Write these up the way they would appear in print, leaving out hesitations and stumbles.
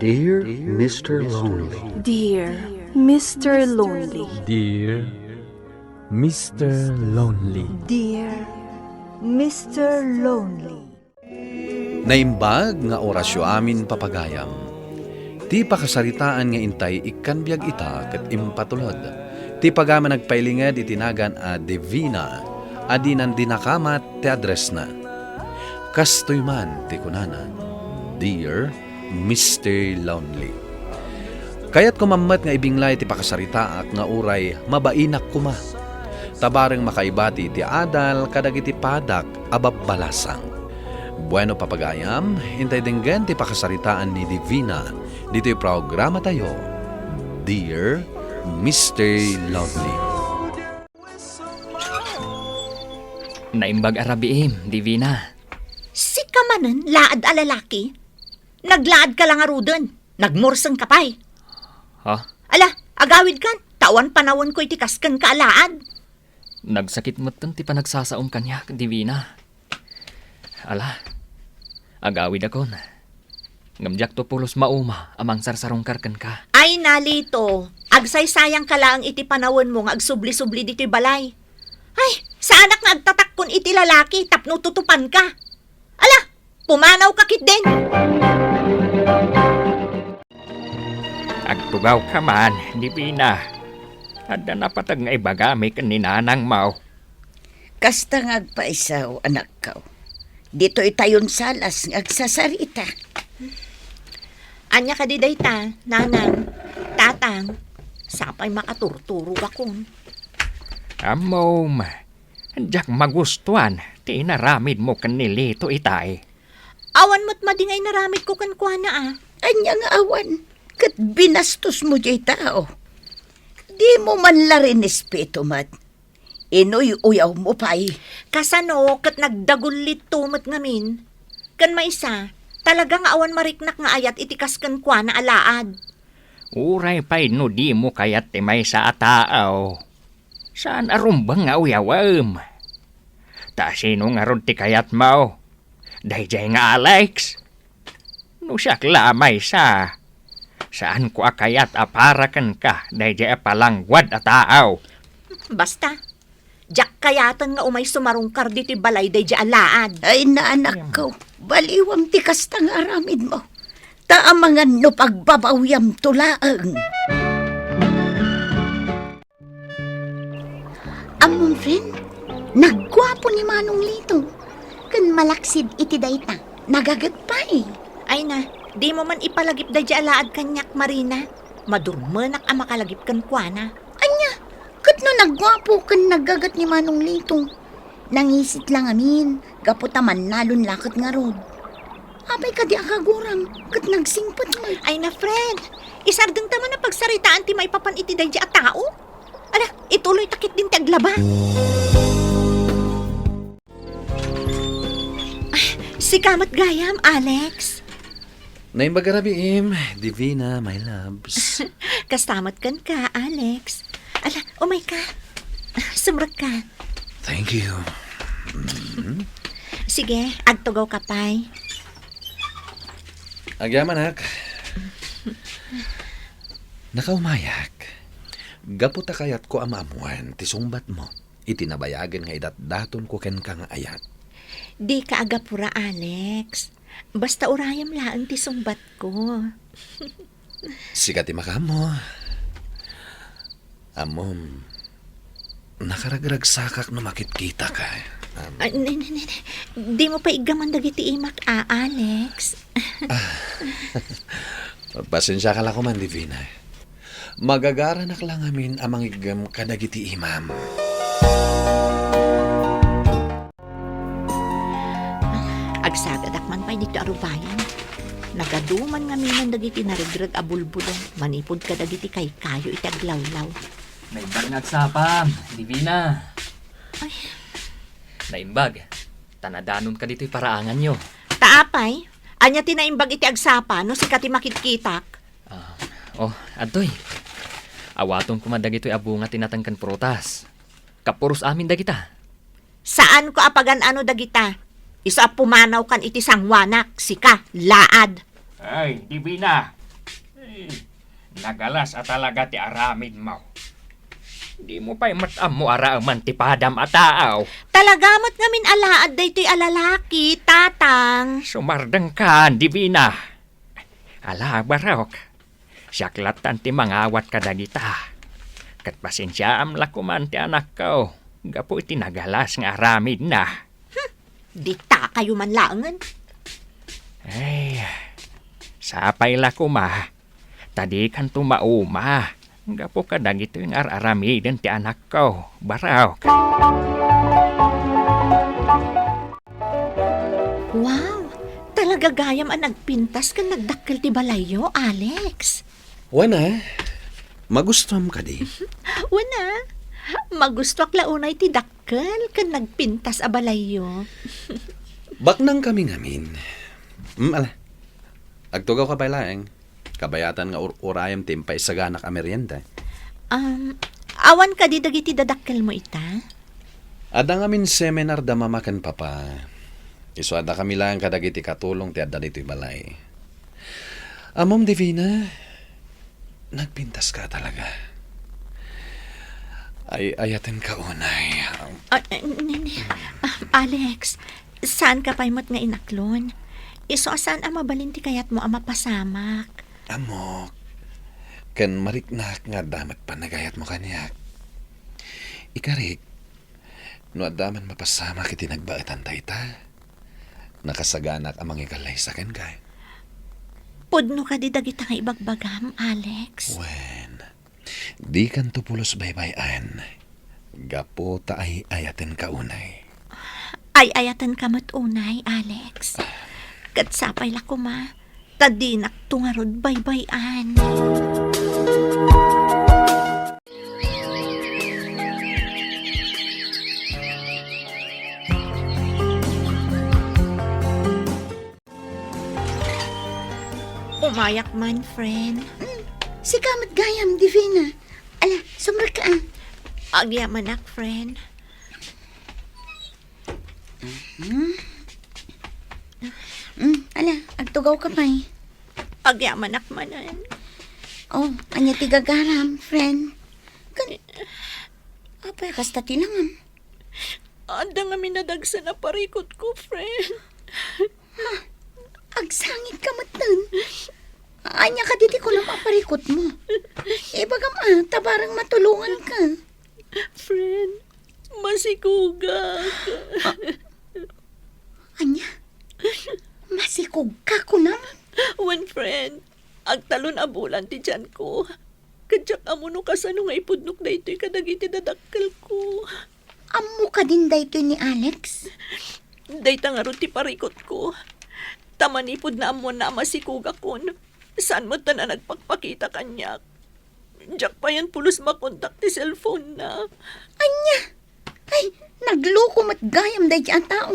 Dear Mr. Lonely. Dear Mr. Lonely. Dear Mr. Lonely. Dear Mr. Lonely. Naimbag nga orasyo amin papagayam. Ti pakasaritaan nga intay ikanbiag ita ket impatulod. Ti pagama nagpailinged itinagan a divina adinan dinakamat ti address na. Kastoy man ti kunana. Dear Mr. Lonely. Kaya't kumamat nga ibinglay ti pakasaritaak nga uray mabainak kuma. Tabareng makaibati ti adal kadagiti padak ababbalasang. Bueno papagayam, hintay dinggan ti pakasaritaan ni Divina. Dito'y programa tayo, Dear Mr. Lonely. Naimbag arabiim, Divina. Si kamanan, laad a lalaki. Naglaad ka lang arudon. Nagmursang kapay. Ha? Ala, agawid kan. Tawan panawon ko itikas kan kaalaad. Nagsakit mo ti panagsasaom kanya, Divina. Ala, agawid akon. Ngamjak to pulos mauma amang sarsarong karkan ka. Ay nalito, agsaysayang ka lang iti panawon mo nga agsubli-subli dito'y balay. Ay, sa anak nga agtatak kun iti lalaki tapno tutupan ka. Ala, pumanaw kakit din. Agtugaw ka man, Divina. Ada na patag nga ibagami kaninanang mau. Kasta nga agpaisaw, anak ka. Dito itayon salas ng agsasarita. Anya ka di dayta, nanang, tatang, sapay makaturturo akon. Amom, anjak magustuhan, tinaramid mo kanilito itay. Awan mo't madingay naramid ko kan kuana ah. Anya nga awan, kat binastos mo jay tao. Di mo man larin espeto mat. Inoy uyaw mo pa'y. Kasano, kat nagdagulit tumat ngamin. Kan maisa, talagang awan mariknak nga ayat itikas kan kwa na alaad. Uray pa'y no di mo kayat timay sa ataaw. Saan arumbang nga uyawam? Ta sino nga ron ti kayat mo? Dayjay nga Alex. No siyak lamay sa. Saan ko akayat aparakan ka? Dayjay apalangwad ataaw. Basta, jak kayatan nga umay sumarungkar dito'y balay day di alaad. Ay na anak ko, baliwang tikas tang aramid mo. Taamangan no pagbabawyam tulaang. Amon friend, naggwapo ni Manong Lito. Kan malaksid iti dayta, nagagat pa eh. Ay na, di mo man ipalagip day di alaad kanyak Marina. Madurmanak ang makalagip kan kwa na. Anya, kat no naggwapo kan nagagat ni Manong Lito. Nangisit lang amin, gaputaman nalon lakot nga rod. Apay ka di akagurang, kat nagsingpat mo. Ay na friend, isardeng tama na pagsaritaan ti may papan iti day di a tao. Ala, ituloy takit din taglaba. Ay, si kamat gayam, Alex. Naimbag arabiim, Divina, my loves. Kastamat kan ka, Alex. Ala, umay ka. Sumrag ka. Thank you. Sige, agtugaw ka pay. Agyaman hak. Nakaumayak. Gapota kayat ko amamuan, ti sumbat mo. Itinabayagan nga idat-daton ko ken ka nga ayat. Di ka agapura, Alex. Basta urayam laang ti sumbat ko. Sikat ti makamo. Amom, nakaragragsakak na makikita ka. Ay, di mo pa igaman dagiti imak, Alex. Pasensya ka lang ko man, Divina. Magagaranak lang amin amang igam kadagiti imam. Agsagadak man pa'y dito arubayan. Nagaduman nga minan dagiti narigrag abulbulong. Manipod ka dagiti kay kayo iti aglawlaw. Naimbag nagsapam, Divina. Ay. Naimbag, tanadanon ka dito'y paraangan nyo. Taapay, anya tinaimbag iti agsapa no si kati makitkitak. Adoy. Awaton ko man dagito'y abunga tinatangkan prutas. Kapuros amin dagita. Saan ko apagan ano dagita? Isa pumanaw kan iti sangwanak, sika, laad. Ay, Divina, Nagalas at talaga ti aramid mo. Di mo pa'y matam mo araaman ti padam at taaw. Talagamot ngamin alaad daytoy alalaki, tatang. Sumardang ka, Divina. Ala, barok. Siyaklatan ti mangawat ka dagita. Kat pasensya am lakuman ti anak ko. Gapo iti nagalas nga aramid na. Di ta kayo man langan. Ay, sapay lakuma. Tadi kan tumauma. Gapo ka dagito yung aramiden ti anak ko. Barok. Wow, talaga gayam ang nagpintas kan nagdakkel ti balayo, Alex. Wana, magustuhan ka di. Wana, magusto ak launay ti dakkel kan nagpintas a balayo. Baknang kami ngamin. Ala, agtugaw ka ba laeng? Kabayatan nga urayam timpay sa ganak a merienda. Awan ka di dagiti dadakkel mo ita? Ada ngamin seminar da mamakan papa. Iso ada kami lang kadagiti katulong ti adda dito'y balay. Amom Divina, nagpintas ka talaga. Ay, ayatin ka unay. Alex, saan ka pa'y mat nga inaklon? Iso saan ang mabalinti kayat mo ang mapasamak? Amok, kan mariknak nga damat pa nagayat mo kanyak. Ikarik, no adaman mapasama kiti nagbaitan ta. Nakasaganak amang ikalay sa ken kay. Pudno ka di dagita nga ibagbagam, Alex. Wen, di kan tupulos baybayan. Gapo ta ay ayaten ka unay. Ay ayatan ka matunay, Alex. Katsapay lakuma, tadinak tungarod baybayan. Umayak man, friend. Si kamat gayam, Divina. Ala, sumra ka ah. Agyamanak, friend. Ala, agtugaw ka pa'y. Agyamanak manan. Oh, anya tigagaram, friend. Apay, kasta tilangam. Anda nga minadagsa na parikot ko, friend. Agsangit ka matan. Anya ka diti ko lang maparikot mo. Ibagam tabarang matulungan ka. Friend, masikuga ka. Anya, masikog ka ko naman. One friend, agtalon abulan ti dyan ko. Kadyak amuno ka sa nga ipudnok na ito'y kadagiti dadakkel ko. Amo ka din dayto ni Alex. Dayta nga ron ti parikot ko. Tamanipod na amo na masikuga kon. Saan mo ta na nagpakpakita kanyak? Diyak pa yan pulos makontak ti cellphone na. Anya, ay, nagloko mat gayam day ang tao.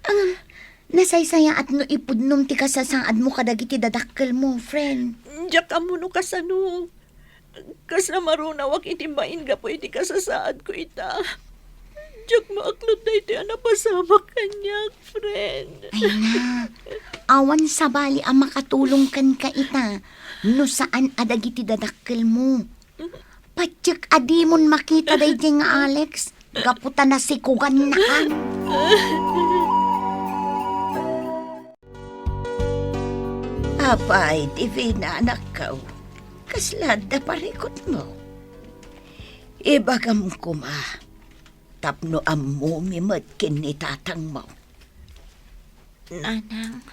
Ang nasaysaya at no ipudnom ti kasasaad mo kadagiti dadakkel mo, friend. Diyak amuno ka sa no. Kasna marunawak itimbain ka po iti kasasaad ko ita. Diyak maaklod na iti anapasama kanyak, friend. Ay na, awan sabali ang makatulong kan ka ita. No saan adagiti dadakkel mo. Patsyak adimon makita day nga Alex. Gaputa na sikugan na ka. Apay, Divina, anak ka. Kaslad na parikot mo. Ibagam ko ma. Tapno ammo mimadkin ni tatang mo. Nanang,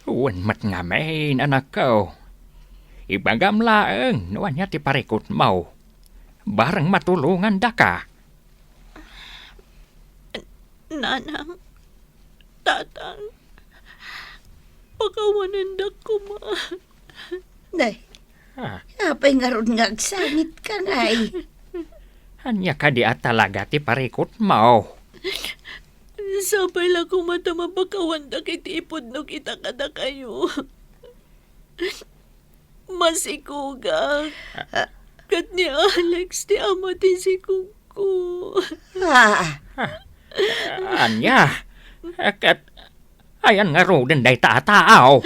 Uwan mat nga main anak ko. Ibagam laeng nuan niya ti parikot mo. Barang matulungan da ka. nanang, tatang, pakawanan da ko ma. Nay, apay nga ron nga agsangit ka ngay. Anya ka di at talaga ti parikot mo. Sabay lang kung matamabakawan da kiti ipod no kita kada kayo. Masikuga. Kat ni Alex ti ama ti sikugo. Anya, kat ayan nga ro din day tataaw.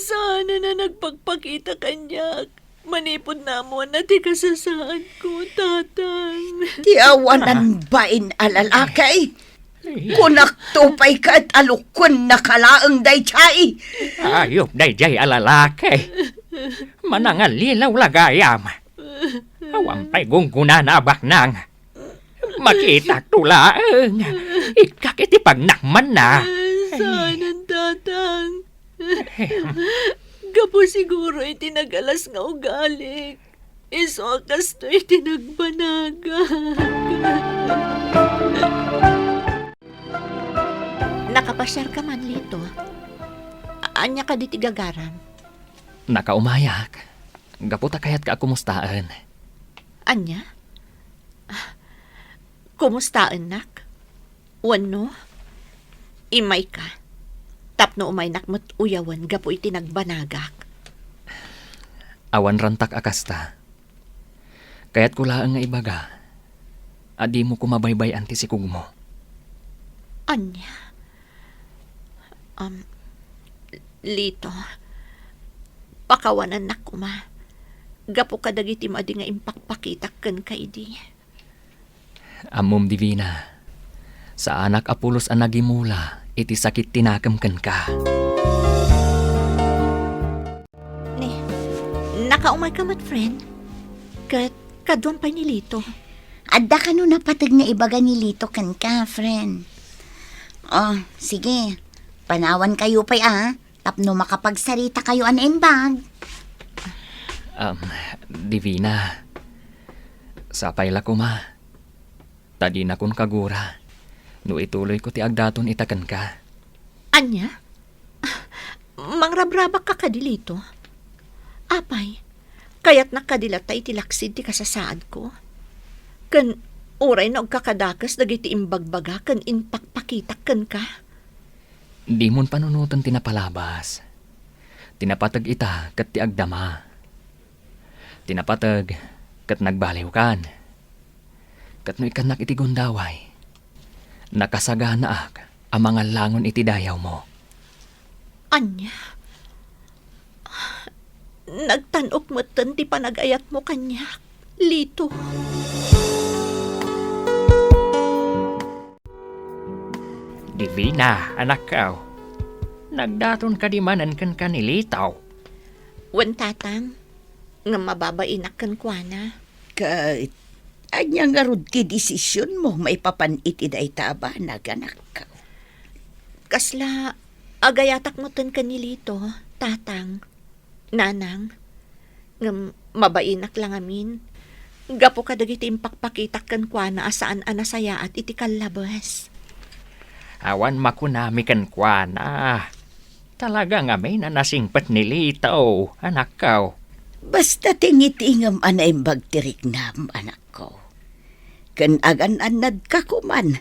Saan Ana na nagpagpakita kanya. Manipod na mo na ti kasasaan ko, tatang. Ti awanan bain alalakay. Kunak tupay ka at alukon na kalaang daychay. Ayop dayjay alalaki. Manangal lilaw lagayam. Awampay gunggunan abak nang. Makita tulaang. Ikakiti pagnakman na. Saanan, tatang? Gapo siguro itinagalas nga ugalik. Iso akas to itinagbanaga. Nakapasyar ka man, Lito. Anya ka di tigagaran? Nakaumayak. Gaputa kayat ka akumustaan. Anya? Kumustaan, nak? Wano? Imay ka. Tapno umay nakmat uyawan, gapo itinagbanaga. Awan rantak akasta. Kaya't kulaang nga ibaga. Adi mo kumabaybay anti si kugmo. Anya? Lito, pakawanan na kuma. Gapo ka dagiti madi nga impakpakitak ken kaidi. Amom divina. Sa anak Apulos ang nagimula, iti sakit tinakam ka. Nakaumay ka mat, friend. Kadwan pa ni Lito. Adda ka no napatag na ibaga ni Lito kan ka, friend. Oh, sige. Panawan kayo pa'y tapno makapagsarita kayo an imbag. Divina. Sapay la kuma. Tadi na kun kagura. No ituloy ko ti agdaton itakan ka. Anya? Mangrabrabak ka kadilito. Apay, kaya't nakadilat tayo tilaksid ti kasasaad ko. Kan uray na agkakadakas dagiti imbagbaga kan inpakpakitak kan ka. Di mon panunutan tinapalabas. Tinapatag ita kat ti agdama. Tinapatag kat nagbaliw kan. Kat no ikanak iti gundaway. Nakasagana ak ang mga langon iti dayaw mo. Anya? Nagtanok mo ti panagayat mo kanya, Lito. Divina, anak ka. Nagdaton ka di manan kan kanilitaw. Wan tatang, nga mababainak kan kuana. Kahit anya nga rod ki desisyon mo may papaniti day taba naganak ka. Kasla, agayatak mo tan kanilito, tatang, nanang, nga mabainak lang amin. Gapo ka dagiti impakpakitak kan kuana asaan anasaya at iti kalabas. Awan makunami kan kuana. Talaga nga may nanasingpat ni Lito, anak ka. Basta tingitingam anay bagtirignam anak ko. Kan agan-anad ka kuman,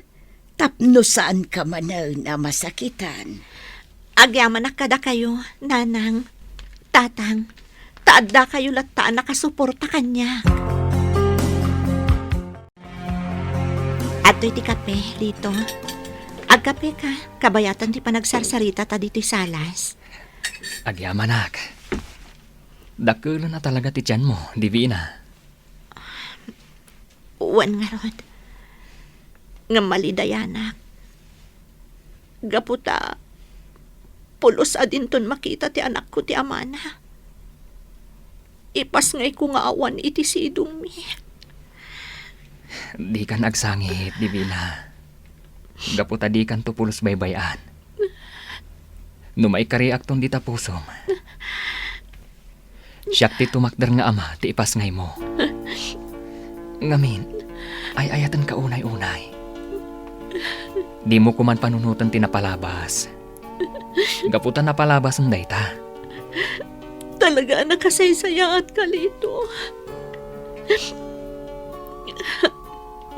tapno saan ka manaw na masakitan. Agyaman na kada kayo, nanang, tatang, taadda kayo lataan nakasuporta kanya. Ato iti kape, Lito. Agkape ka, kabayatan ti panagsarsarita ta dito'y salas. Agyamanak. Dakulo na talaga ti tiyan mo, Divina. Uwan nga ron. Nga malidayanak. Gaputa, pulos adinton makita ti anak ko ti amana. Ipas ngay ko nga awan iti sidong mi. Di ka nagsangit, Divina. Gaputa di kan to pulos baybayan. Numay kariakton di tapusom. Siyak ti tumakder nga ama ti ipas ngay mo. Ngamin, ay ayatan ka unay-unay. Di mo kuman panunutan ti napalabas. Gaputa napalabas ang dayta. Talaga nakasaysaya at kalito.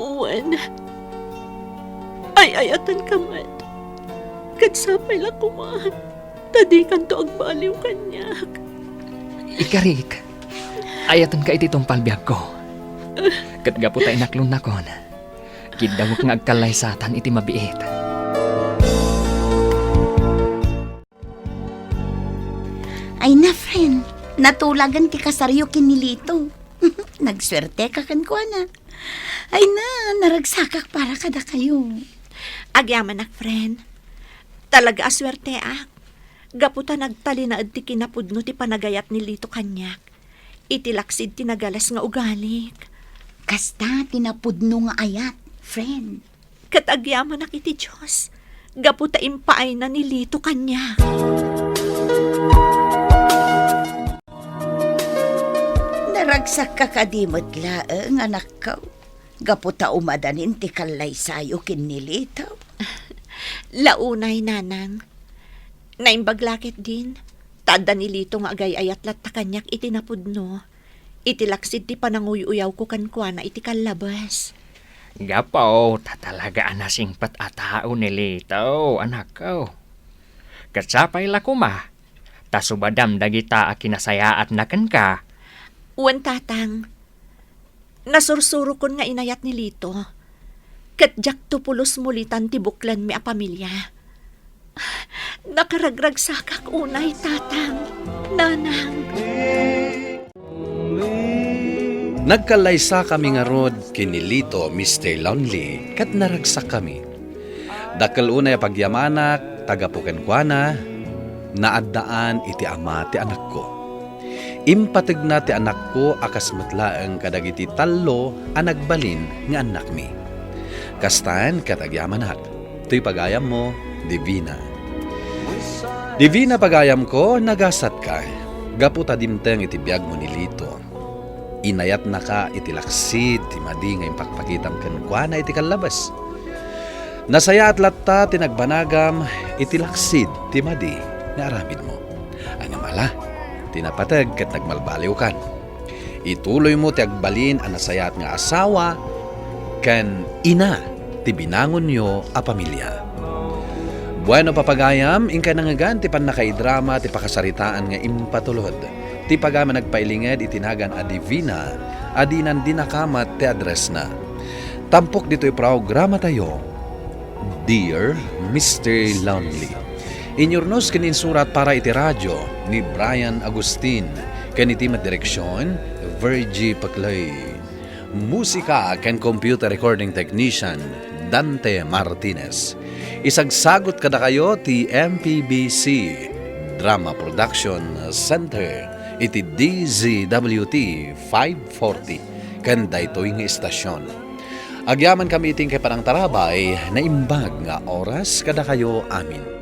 Uwan. Ay ayatan ka man. Katsapay lang kumaan. Tadi kan to agbaliw kanyak. Ikarik, ayatan ka iti tong palbiag ko. Kat gaputa inaklon na kon. Kidawak nga agkalay satan iti mabiit. Ay na, friend. Natulagan ti kasaryo kinilito. Nagswerte ka kan ko na. Ay na, naragsakak para kada kayo. Agyaman ak, friend. Talaga aswerte ak. Gaputa nagtali na ti kinapudno ti panagayat ni Lito kanyak. Itilaksid ti nagalas nga ugalik. Kasta tinapudno nga ayat, friend. Kat agyaman ak iti Diyos. Gaputa impaay na ni Lito kanyak. Naragsak ka kadimot laeng, anak ko. Gaputa umadanin ti kalay sayo kinilitaw. Launay, nanang. Naimbaglakit din. Tada ni Lito nga agay-ayat lat kanyak itinapudno. Itilaksid ti pananguy-uyaw ko kankwa na iti kalabas. Gapaw, tatalaga anasingpat atao ni Lito, anak ko. Katsapay la kuma, tasubadam dagita a kinasayaat naken ka. Uwan tatang, nasursuro kon nga inayat ni Lito. Katjak tupulos mulitan ti buklan mi a pamilya. Nakaragragsakak unay tatang, nanang. Nagkalaysa kami nga rod kinilito Mr. Lonely kat naragsak kami. Dakal unay pagyamanak, tagapukenkwana, naaddaan iti ama ti anak ko. Impateg na ti anak ko akas matlaeng kadagiti tallo a nagbalin nga anak mi. Kastan katagyamanak, to'y pagayam mo, Divina. Divina pagayam ko, nagasat ka. Gaputa dimteng iti biyag mo ni Lito. Inayat na ka itilaksid ti madi nga impakpakitam kenkwa na iti kalabas. Nasaya at latta tinagbanagam itilaksid ti madi nga aramid mo. Anamala, tinapatag kat nagmalbaliw kan. Ituloy mo ti agbalin ang nasayat nga asawa kan ina ti binangon nyo a pamilya. Bueno papagayam, ingka nangagan ti panakaidrama ti pakasaritaan nga impatulod. Ti pagama nagpailinged itinagan a Divina, adinan dinakamat ti address na. Tampok dito'y programa tayo, Dear Mr. Lonely. Inyornos kininsurat para iti radyo ni Brian Agustin, kaniti direksyon, Virgie Paclay. Musika ken computer recording technician, Dante Martinez. Isagsagot kada kayo ti MPBC Drama Production Center iti DZWT 540 kanda ito'y nga istasyon. Agyaman kami iting kay Panang Tarabay na imbag nga oras kada kayo amin.